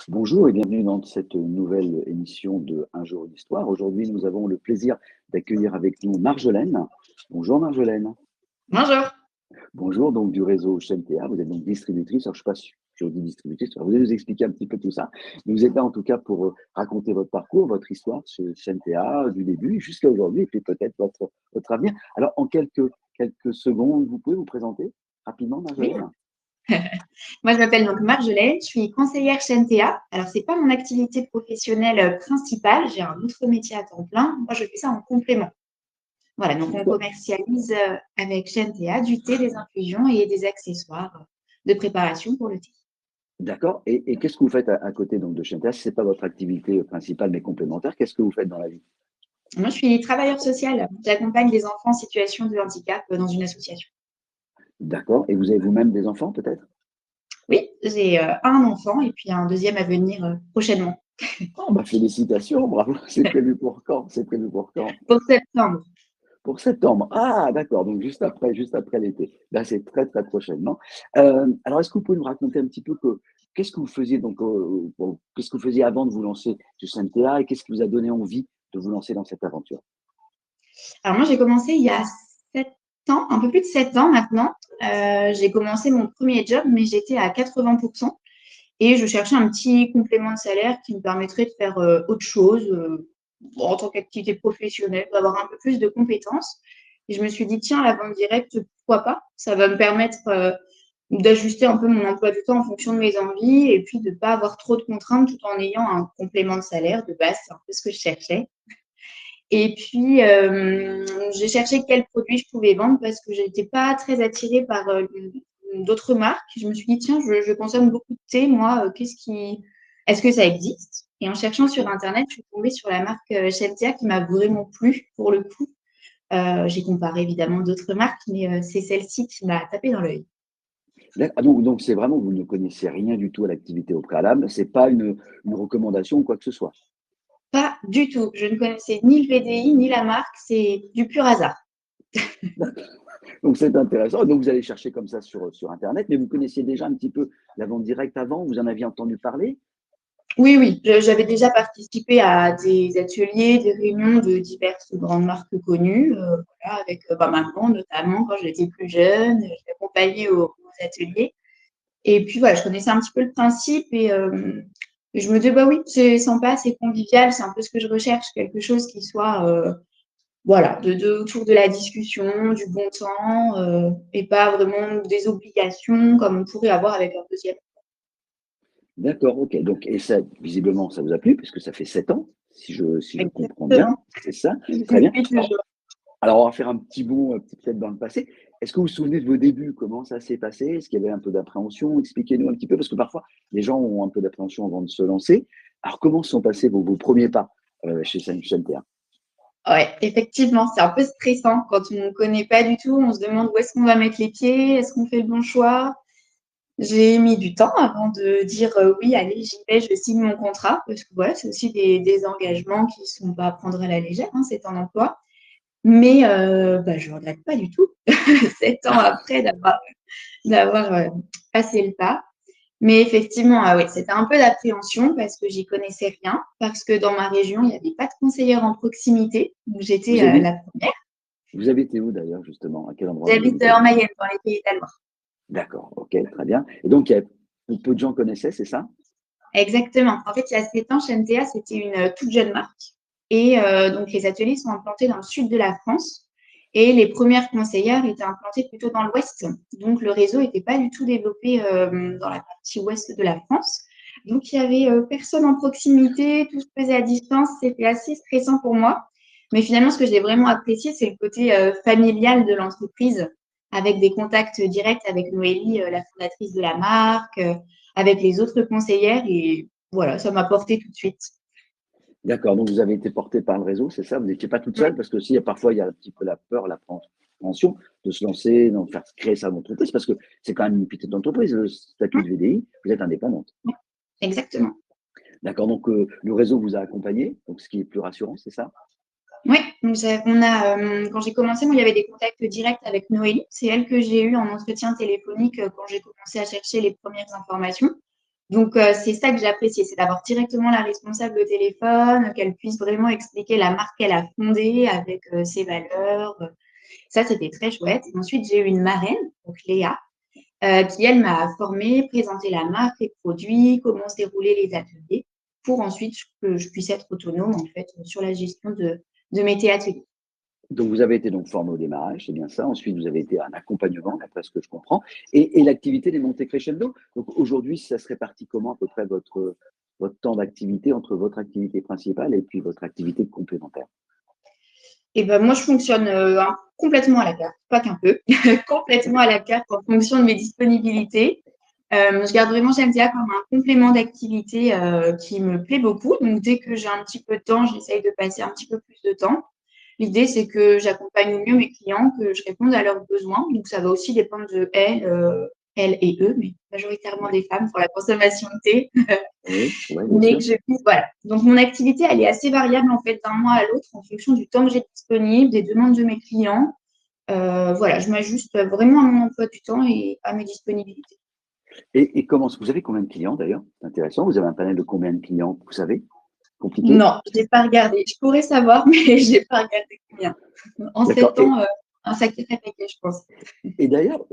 Bonjour et bienvenue dans cette nouvelle émission de Un jour une histoire. Aujourd'hui, nous avons le plaisir d'accueillir avec nous Marjolaine. Bonjour Marjolaine. Bonjour. Bonjour donc du réseau Chaîne Théa. Vous êtes donc distributrice. Alors, je ne sais pas si je dis distributrice. Vous allez nous expliquer un petit peu tout ça. Mais vous êtes là en tout cas pour raconter votre parcours, votre histoire chez Chaîne Théa du début jusqu'à aujourd'hui et puis peut-être votre avenir. Alors, en quelques secondes, vous pouvez vous présenter rapidement, Oui. Marjolaine? Moi, je m'appelle donc Marjolaine, je suis conseillère chaîne TA. Alors, ce n'est pas mon activité professionnelle principale, j'ai un autre métier à temps plein. Moi, je fais ça en complément. Voilà, donc on D'accord. commercialise avec chaîne TA du thé, des infusions et des accessoires de préparation pour le thé. D'accord. Et qu'est-ce que vous faites à côté donc de Chaîne Théa? Si ce n'est pas votre activité principale mais complémentaire, qu'est-ce que vous faites dans la vie? Moi, je suis travailleur social. J'accompagne des enfants en situation de handicap dans une association. D'accord. Et vous avez vous-même des enfants peut-être? Oui, j'ai un enfant et puis un deuxième à venir prochainement, Oh, bah, félicitations, bravo. C'est prévu pour quand? C'est prévu pour quand? pour septembre. Pour septembre. Ah, d'accord. Donc juste après l'été. Là, c'est très, très prochainement. Alors, est-ce que vous pouvez me raconter un petit peu qu'est-ce que vous faisiez donc, qu'est-ce que vous faisiez avant de vous lancer sur CNTA et qu'est-ce qui vous a donné envie de vous lancer dans cette aventure? Alors moi, j'ai commencé il y a 7 ans, un peu plus de 7 ans maintenant. J'ai commencé mon premier job, mais j'étais à 80 et je cherchais un petit complément de salaire qui me permettrait de faire, autre chose, en tant qu'activité professionnelle, d'avoir un peu plus de compétences et je me suis dit: «Tiens, la vente directe, pourquoi pas?» Ça va me permettre, d'ajuster un peu mon emploi du temps en fonction de mes envies et puis de ne pas avoir trop de contraintes tout en ayant un complément de salaire de base, c'est un peu ce que je cherchais. Et puis, j'ai cherché quels produits je pouvais vendre parce que je n'étais pas très attirée par d'autres marques. Je me suis dit, tiens, je consomme beaucoup de thé, moi, est-ce que ça existe? Et en cherchant sur Internet, je suis tombée sur la marque Shentia qui m'a vraiment plu pour le coup. J'ai comparé évidemment d'autres marques, mais c'est celle-ci qui m'a tapé dans l'œil. Ah, donc c'est vraiment, vous ne connaissez rien du tout à l'activité au préalable. C'est pas une recommandation ou quoi que ce soit. Pas du tout. Je ne connaissais ni le VDI, ni la marque. C'est du pur hasard. Donc c'est intéressant. Donc vous allez chercher comme ça sur internet, mais vous connaissiez déjà un petit peu la vente directe avant? Vous en aviez entendu parler? Oui, oui, j'avais déjà participé à des ateliers, des réunions de diverses grandes marques connues, voilà, avec ma maman notamment quand j'étais plus jeune, je l'accompagnais aux ateliers. Et puis voilà, je connaissais un petit peu le principe et je me disais: «Bah oui, c'est sympa, c'est convivial», c'est un peu ce que je recherche, quelque chose qui soit, voilà, autour de la discussion, du bon temps, et pas vraiment des obligations comme on pourrait avoir avec un deuxième. D'accord, OK. Donc et ça, visiblement, ça vous a plu puisque ça fait 7 ans, si je comprends bien, Exactement, c'est ça? Très bien. depuis toujours. Alors on va faire un petit bond, peut-être dans le passé. Est-ce que vous vous souvenez de vos débuts? Comment ça s'est passé? Est-ce qu'il y avait un peu d'appréhension? Expliquez-nous un petit peu, parce que parfois les gens ont un peu d'appréhension avant de se lancer. Alors comment se sont passés vos premiers pas, chez Saint-Théa? Ouais, effectivement, c'est un peu stressant quand on ne connaît pas du tout. On se demande où est-ce qu'on va mettre les pieds, est-ce qu'on fait le bon choix? J'ai mis du temps avant de dire oui, allez, j'y vais, je signe mon contrat, parce que voilà, c'est aussi des engagements qui ne sont pas à prendre à la légère, hein, c'est un emploi. Mais bah, je ne regrette pas du tout, 7 ans après d'avoir passé le pas. Mais effectivement, ah oui, c'était un peu d'appréhension parce que j'y connaissais rien, parce que dans ma région, il n'y avait pas de conseillère en proximité. Donc j'étais Vous habitez la première. vous habitez où d'ailleurs justement? À quel endroit vous J'habite habitez? en Mayenne, dans les Pays de la Loire. D'accord, OK, très bien. Et donc il y a peu de gens connaissaient, c'est ça? Exactement. En fait, il y a 7 ans, Shentea, c'était une toute jeune marque. Et donc, les ateliers sont implantés dans le sud de la France. Et les premières conseillères étaient implantées plutôt dans l'ouest. Donc, le réseau n'était pas du tout développé dans la partie ouest de la France. Donc, il n'y avait personne en proximité, tout se faisait à distance. C'était assez stressant pour moi. Mais finalement, ce que j'ai vraiment apprécié, c'est le côté familial de l'entreprise, avec des contacts directs avec Noélie, la fondatrice de la marque, avec les autres conseillères. Et voilà, ça m'a porté tout de suite. D'accord, donc vous avez été porté par le réseau, c'est ça? Vous n'étiez pas toute Ouais. seule? Parce que si parfois il y a un petit peu la peur, l'appréhension de se lancer, de faire créer sa entreprise, parce que c'est quand même une petite entreprise, le statut de VDI, vous êtes indépendante. Exactement. D'accord, donc le réseau vous a accompagné, donc ce qui est plus rassurant, c'est ça? Oui, quand j'ai commencé, moi, il y avait des contacts directs avec Noélie. C'est elle que j'ai eue en entretien téléphonique quand j'ai commencé à chercher les premières informations. Donc, c'est ça que j'ai apprécié, c'est d'avoir directement la responsable au téléphone, qu'elle puisse vraiment expliquer la marque qu'elle a fondée avec ses valeurs. Ça, c'était très chouette. Et ensuite, j'ai eu une marraine, donc Léa, qui, elle, m'a formée, présenté la marque, les produits, comment se déroulaient les ateliers, pour ensuite que je puisse être autonome, en fait, sur la gestion de mes ateliers. Donc, vous avez été donc formé au démarrage, c'est bien ça. Ensuite, vous avez été un accompagnement, d'après ce que je comprends. Et l'activité des montées crescendo. Donc, aujourd'hui, ça se répartit comment à peu près votre temps d'activité entre votre activité principale et puis votre activité complémentaire? Et ben moi, je fonctionne complètement à la carte, pas qu'un peu, complètement à la carte en fonction de mes disponibilités. Je garde vraiment CMTA comme un complément d'activité qui me plaît beaucoup. Donc, dès que j'ai un petit peu de temps, j'essaye de passer un petit peu plus de temps. L'idée, c'est que j'accompagne au mieux mes clients, que je réponde à leurs besoins. Donc, ça va aussi dépendre de elles et eux, mais majoritairement Oui, des femmes pour la consommation de thé. oui, ouais, bien Mais que sûr. je puisse, voilà. Donc, mon activité, elle est assez variable en fait d'un mois à l'autre en fonction du temps que j'ai disponible, des demandes de mes clients. Voilà, je m'ajuste vraiment à mon emploi du temps et à mes disponibilités. Et comment, vous avez combien de clients d'ailleurs? C'est intéressant. Vous avez un panel de combien de clients, vous savez? Compliqué? Non, je n'ai pas regardé. Je pourrais savoir, mais je n'ai pas regardé combien. En D'accord. 7 ans, un sacré paquet, je pense. Et d'ailleurs,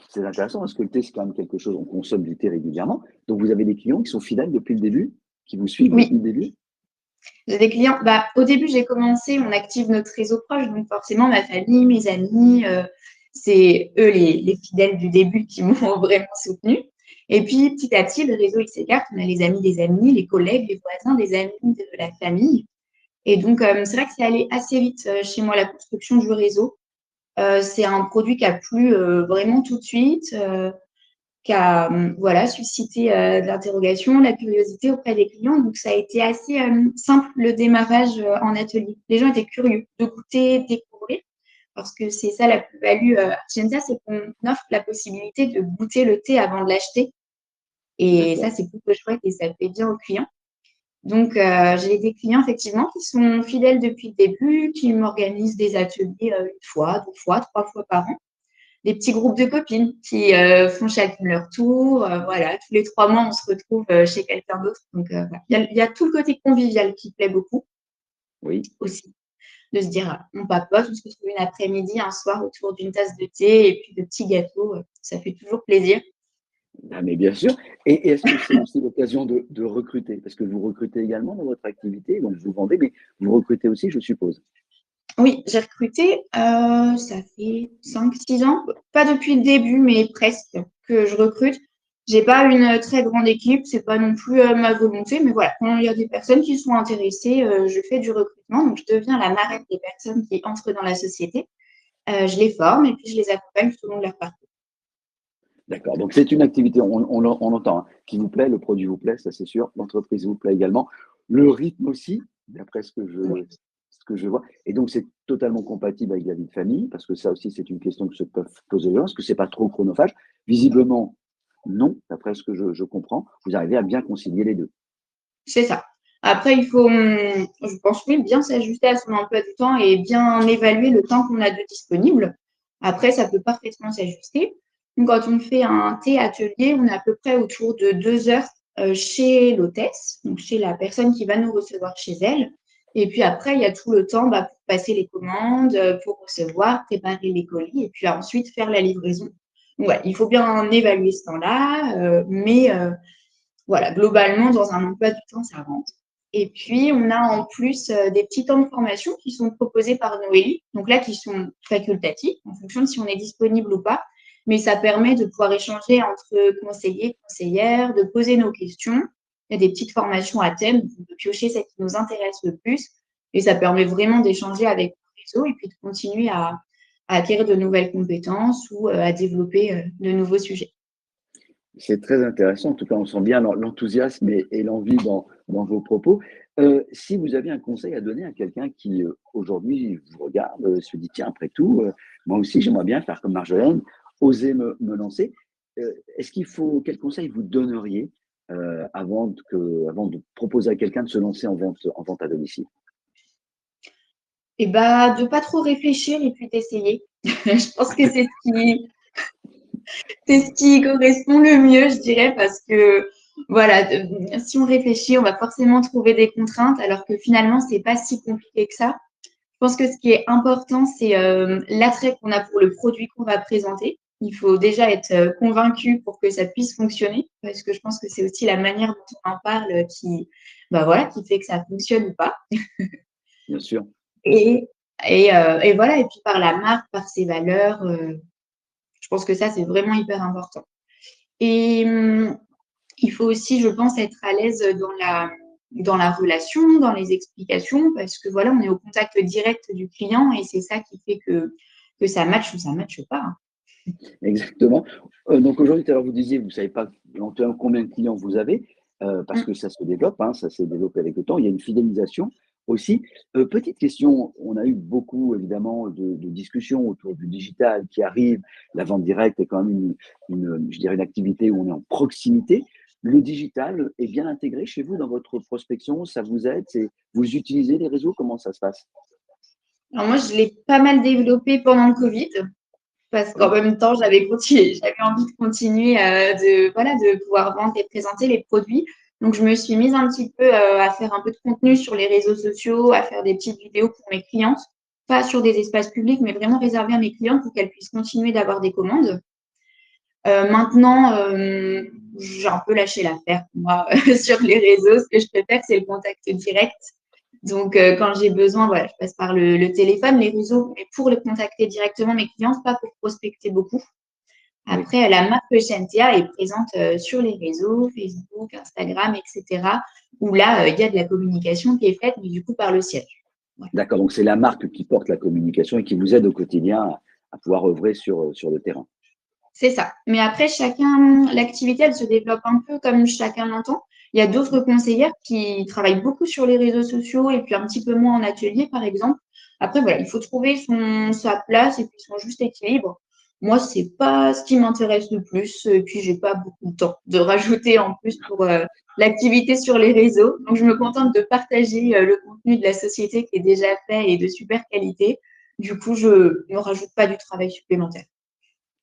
c'est intéressant parce que le thé, c'est quand même quelque chose, on consomme du thé régulièrement. Donc, vous avez des clients qui sont fidèles depuis le début, qui vous suivent depuis Oui, le début? j'ai des clients. Bah, au début, j'ai commencé, on active notre réseau proche, donc forcément, ma famille, mes amis, c'est eux les fidèles du début qui m'ont vraiment soutenue. Et puis, petit à petit, le réseau, il s'écarte. On a les amis des amis, les collègues, les voisins, des amis de la famille. Et donc, c'est vrai que c'est allé assez vite chez moi, la construction du réseau. C'est un produit qui a plu vraiment tout de suite, qui a voilà, suscité de l'interrogation, la curiosité auprès des clients. Donc, ça a été assez simple le démarrage en atelier. Les gens étaient curieux de goûter, découvrir, parce que c'est ça la plus-value. J'aime ça, c'est qu'on offre la possibilité de goûter le thé avant de l'acheter. Et ça, D'accord. c'est plutôt chouette et ça fait bien aux clients. Donc, j'ai des clients effectivement qui sont fidèles depuis le début, qui m'organisent des ateliers une fois, 2 fois, 3 fois par an. Des petits groupes de copines qui font chacune leur tour. Voilà, tous les 3 mois, on se retrouve chez quelqu'un d'autre. Donc, voilà. Il y a tout le côté convivial qui plaît beaucoup Oui. aussi, de se dire, on papote, on se retrouve une après-midi, un soir autour d'une tasse de thé et puis de petits gâteaux. Ça fait toujours plaisir. Ah, mais bien sûr. Et est-ce que c'est aussi l'occasion de recruter? Parce que vous recrutez également dans votre activité, donc vous vendez, mais vous recrutez aussi, je suppose. Oui, j'ai recruté, ça fait 5, 6 ans, pas depuis le début, mais presque, que je recrute. J'ai pas une très grande équipe, c'est pas non plus ma volonté, mais voilà, quand il y a des personnes qui sont intéressées, je fais du recrutement, donc je deviens la marraine des personnes qui entrent dans la société. Je les forme et puis je les accompagne tout au long de leur parcours. D'accord. Donc, c'est une activité, on entend, hein, qui vous plaît, le produit vous plaît, ça c'est sûr. L'entreprise vous plaît également. Le rythme aussi, d'après Oui, ce que je vois. Et donc, c'est totalement compatible avec la vie de famille, parce que ça aussi, c'est une question que se peuvent poser les gens. Est-ce que c'est pas trop chronophage? Visiblement, non, d'après ce que je comprends. Vous arrivez à bien concilier les deux. c'est ça. Après, il faut, je pense, oui, bien s'ajuster à son emploi du temps et bien évaluer le temps qu'on a de disponible. Après, ça peut parfaitement s'ajuster. Donc, quand on fait un thé atelier, on est à peu près autour de 2 heures chez l'hôtesse, donc chez la personne qui va nous recevoir chez elle. Et puis après, il y a tout le temps bah, pour passer les commandes, pour recevoir, préparer les colis et puis ensuite faire la livraison. Donc, ouais, il faut bien évaluer ce temps-là, mais voilà, globalement, dans un emploi du temps, ça rentre. Et puis, on a en plus des petits temps de formation qui sont proposés par Noélie, donc là, qui sont facultatifs, en fonction de si on est disponible ou pas. Mais ça permet de pouvoir échanger entre conseillers, conseillères, de poser nos questions. Il y a des petites formations à thème, de piocher celle qui nous intéresse le plus. Et ça permet vraiment d'échanger avec le réseau et puis de continuer à acquérir de nouvelles compétences ou à développer de nouveaux sujets. C'est très intéressant. En tout cas, on sent bien l'enthousiasme et l'envie dans vos propos. Si vous aviez un conseil à donner à quelqu'un qui, aujourd'hui, vous regarde, se dit: «Tiens, après tout, moi aussi, j'aimerais bien faire comme Marjolaine, oser me lancer». Est-ce qu'il faut quel conseil vous donneriez, avant de proposer à quelqu'un de se lancer en vente à domicile? Et bah, de pas trop réfléchir et puis d'essayer. Je pense que c'est ce qui correspond le mieux, je dirais, parce que Voilà, si on réfléchit, on va forcément trouver des contraintes, alors que finalement, c'est pas si compliqué que ça. Je pense que ce qui est important, c'est l'attrait qu'on a pour le produit qu'on va présenter. Il faut déjà être convaincu pour que ça puisse fonctionner, parce que je pense que c'est aussi la manière dont on en parle qui, bah voilà, qui fait que ça fonctionne ou pas. Bien sûr. Et, et voilà, et puis par la marque, par ses valeurs, je pense que ça, c'est vraiment hyper important. Et il faut aussi, je pense, être à l'aise dans la relation, dans les explications, parce que voilà, on est au contact direct du client et c'est ça qui fait que ça matche ou ça matche pas, hein. Exactement. Donc aujourd'hui, tout à l'heure, vous disiez, vous ne savez pas éventuellement combien de clients vous avez, parce Mm. que ça se développe, hein, ça s'est développé avec le temps. Il y a une fidélisation aussi. Petite question, on a eu beaucoup évidemment de discussions autour du digital qui arrive. La vente directe est quand même je dirais une activité où on est en proximité. Le digital est bien intégré chez vous dans votre prospection, ça vous aide, vous utilisez les réseaux, comment ça se passe? Alors moi, je l'ai pas mal développé pendant le Covid, parce qu'en Oui, même temps, j'avais envie de continuer voilà, de pouvoir vendre et présenter les produits. Donc, je me suis mise un petit peu à faire un peu de contenu sur les réseaux sociaux, à faire des petites vidéos pour mes clientes, pas sur des espaces publics, mais vraiment réservées à mes clientes pour qu'elles puissent continuer d'avoir des commandes. Maintenant, j'ai un peu lâché l'affaire, moi, sur les réseaux. Ce que je préfère, c'est le contact direct. Donc, quand j'ai besoin, voilà, je passe par le téléphone, les réseaux, mais pour le contacter directement mes clients, pas pour prospecter beaucoup. oui. Après, la marque Shentia est présente sur les réseaux, Facebook, Instagram, etc., où là, il y a de la communication qui est faite, mais du coup, par le siège. Voilà. D'accord, donc c'est la marque qui porte la communication et qui vous aide au quotidien à pouvoir œuvrer sur le terrain. C'est ça. Mais après, l'activité, elle se développe un peu comme chacun l'entend. Il y a d'autres conseillères qui travaillent beaucoup sur les réseaux sociaux et puis un petit peu moins en atelier, par exemple. Après, voilà, il faut trouver sa place et puis son juste équilibre. Moi, c'est pas ce qui m'intéresse le plus. Et puis, j'ai pas beaucoup de temps de rajouter en plus pour l'activité sur les réseaux. Donc, je me contente de partager le contenu de la société qui est déjà fait et de super qualité. Du coup, je ne rajoute pas du travail supplémentaire.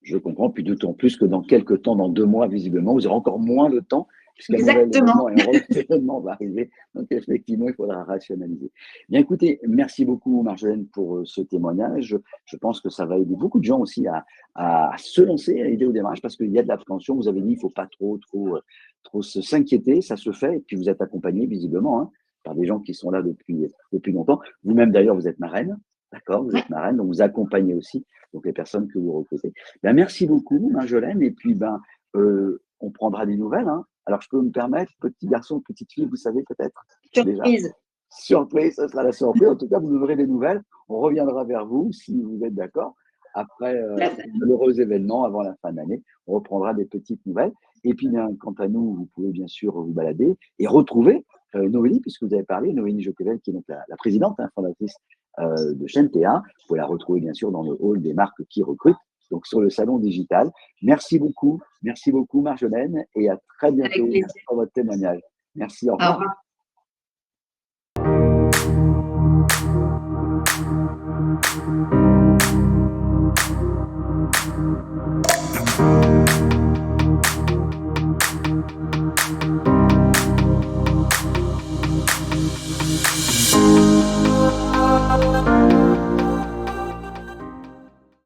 Je comprends, puis d'autant plus que dans quelques temps, dans 2 mois, visiblement, vous aurez encore moins de temps puisqu'un nouvel Exactement. événement et un relais d'événements va arriver. Donc effectivement, il faudra rationaliser. Bien écoutez, merci beaucoup Marjolaine pour ce témoignage. Je pense que ça va aider beaucoup de gens aussi à se lancer, à aider au démarrage parce qu'il y a de l'appréhension. Vous avez dit, il ne faut pas trop s'inquiéter, ça se fait. Et puis vous êtes accompagné visiblement hein, par des gens qui sont là depuis longtemps. Vous-même d'ailleurs, vous êtes marraine. D'accord, vous Ouais. êtes marraine, donc vous accompagnez aussi donc les personnes que vous recrutez. Ben, merci beaucoup, Marjolaine. Et puis, on prendra des nouvelles. Hein. Alors, je peux me permettre, petit garçon, petite fille, vous savez peut-être déjà. Surprise. Surprise, ce sera la surprise. En tout cas, vous nous aurez des nouvelles. On reviendra vers vous si vous êtes d'accord. Après Tout à fait. un heureux événement avant la fin de l'année, on reprendra des petites nouvelles. Et puis, bien, quant à nous, vous pouvez bien sûr vous balader et retrouver Noélie, puisque vous avez parlé, Noélie Joquevel, qui est donc la présidente, hein, fondatrice de Shentea. Vous pouvez la retrouver bien sûr dans le hall des marques qui recrutent, donc sur le salon digital. Merci beaucoup Marjolaine, et à très Avec bientôt. Merci plaisir. pour votre témoignage. Merci, au Au revoir. revoir.